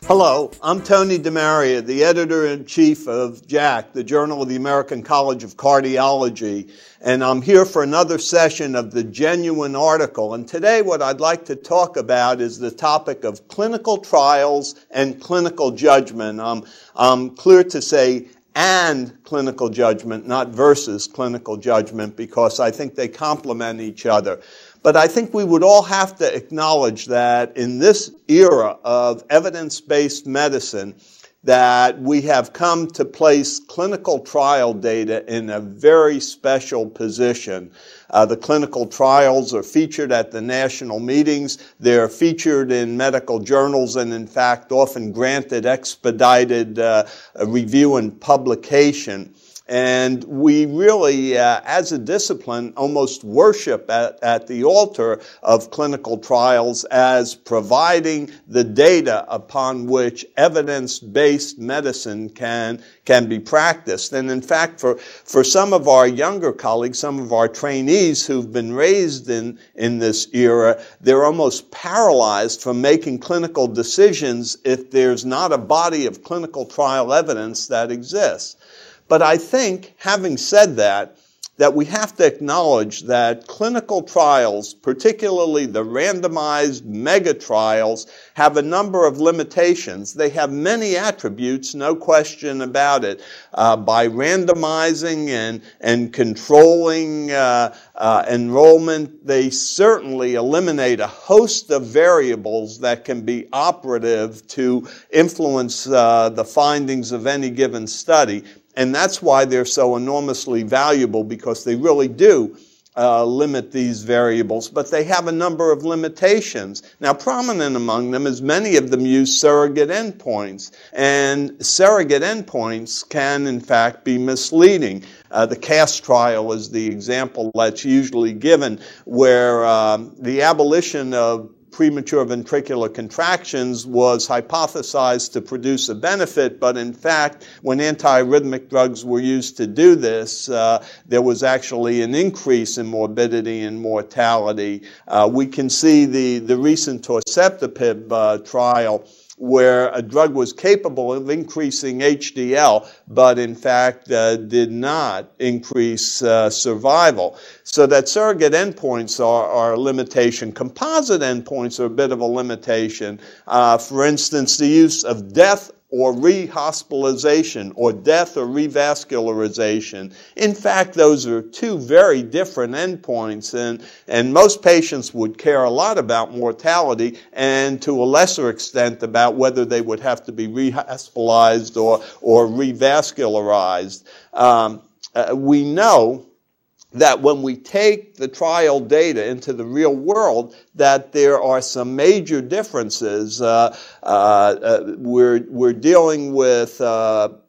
Hello, I'm Tony DeMaria, the editor-in-chief of JACC, the Journal of the American College of Cardiology, and I'm here for another session of the Genuine Article. And today what I'd like to talk about is the topic of clinical trials and clinical judgment. I'm clear to say and clinical judgment, not versus clinical judgment, because I think they complement each other. But I think we would all have to acknowledge that in this era of evidence-based medicine, that we have come to place clinical trial data in a very special position. The clinical trials are featured at the national meetings. They're featured in medical journals and, in fact, often granted expedited review and publication. And we really, as a discipline, almost worship at the altar of clinical trials as providing the data upon which evidence-based medicine can be practiced. And in fact, for some of our younger colleagues, some of our trainees who've been raised in this era, they're almost paralyzed from making clinical decisions if there's not a body of clinical trial evidence that exists. But I think, having said that we have to acknowledge that clinical trials, particularly the randomized mega trials, have a number of limitations. They have many attributes, no question about it. By randomizing and controlling enrollment, they certainly eliminate a host of variables that can be operative to influence the findings of any given study. And that's why they're so enormously valuable, because they really do limit these variables, but they have a number of limitations. Now, prominent among them is many of them use surrogate endpoints, and surrogate endpoints can, in fact, be misleading. The CAST trial is the example that's usually given, where the abolition of premature ventricular contractions was hypothesized to produce a benefit, but in fact, when antiarrhythmic drugs were used to do this, there was actually an increase in morbidity and mortality. We can see the recent torcept trial, where a drug was capable of increasing HDL, but in fact did not increase survival. So that surrogate endpoints are a limitation. Composite endpoints are a bit of a limitation. For instance, the use of death or rehospitalization, or death or revascularization. In fact, those are two very different endpoints, and most patients would care a lot about mortality and to a lesser extent about whether they would have to be rehospitalized or revascularized. We know that when we take the trial data into the real world, that there are some major differences. We're dealing with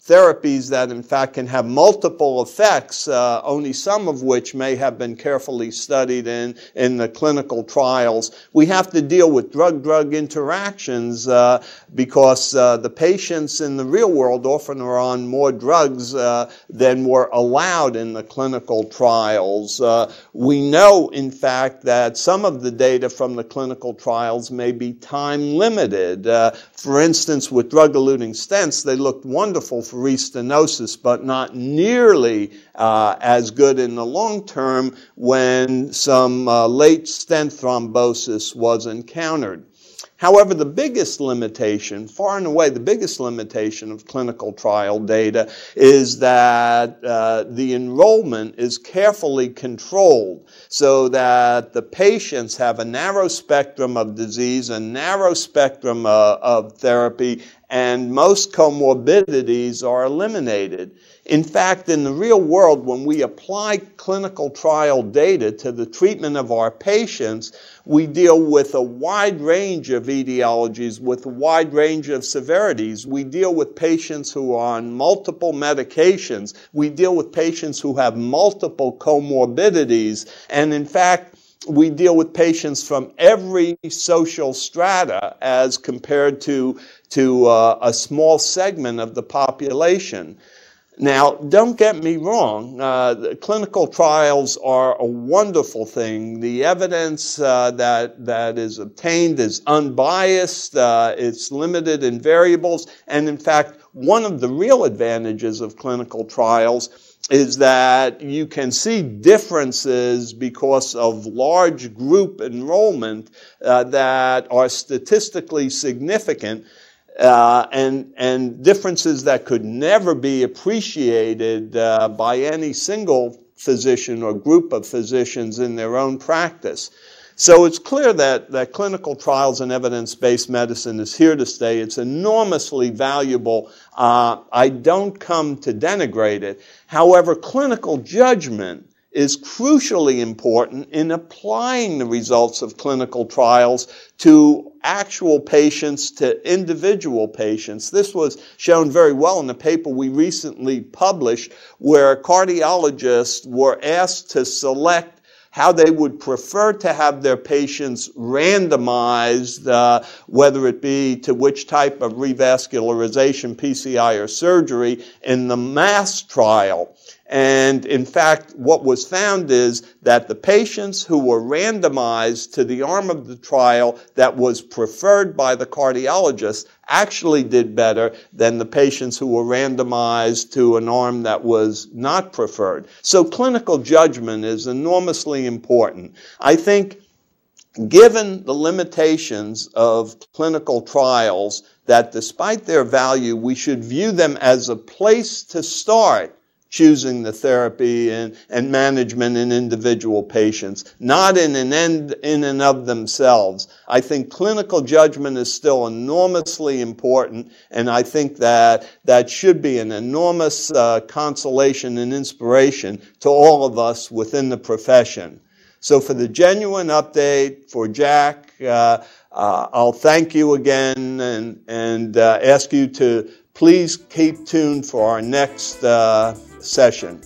therapies that in fact can have multiple effects, only some of which may have been carefully studied in the clinical trials. We have to deal with drug-drug interactions because the patients in the real world often are on more drugs than were allowed in the clinical trials. We know, in fact, that some of the data from the clinical trials may be time-limited. For instance, with drug-eluting stents, they looked wonderful for restenosis, but not nearly as good in the long term when some late stent thrombosis was encountered. However, the biggest limitation, far and away the biggest limitation of clinical trial data is that the enrollment is carefully controlled so that the patients have a narrow spectrum of disease, a narrow spectrum of therapy, and most comorbidities are eliminated. In fact, in the real world, when we apply clinical trial data to the treatment of our patients, we deal with a wide range of etiologies, with a wide range of severities. We deal with patients who are on multiple medications. We deal with patients who have multiple comorbidities. And in fact, we deal with patients from every social strata as compared to a small segment of the population. Now, don't get me wrong, clinical trials are a wonderful thing. The evidence that is obtained is unbiased, it's limited in variables, and in fact, one of the real advantages of clinical trials is that you can see differences because of large group enrollment that are statistically significant. And differences that could never be appreciated by any single physician or group of physicians in their own practice. So it's clear that clinical trials and evidence-based medicine is here to stay. It's enormously valuable. I don't come to denigrate it. However, clinical judgment is crucially important in applying the results of clinical trials to actual patients, to individual patients. This was shown very well in a paper we recently published where cardiologists were asked to select how they would prefer to have their patients randomized, whether it be to which type of revascularization, PCI, or surgery in the MASS trial. And in fact, what was found is that the patients who were randomized to the arm of the trial that was preferred by the cardiologist actually did better than the patients who were randomized to an arm that was not preferred. So clinical judgment is enormously important. I think given the limitations of clinical trials, that despite their value, we should view them as a place to start choosing the therapy and management in individual patients, not in an end in and of themselves. I think clinical judgment is still enormously important, and I think that should be an enormous consolation and inspiration to all of us within the profession. So for the genuine update for JACC, I'll thank you again and ask you to please keep tuned for our next session.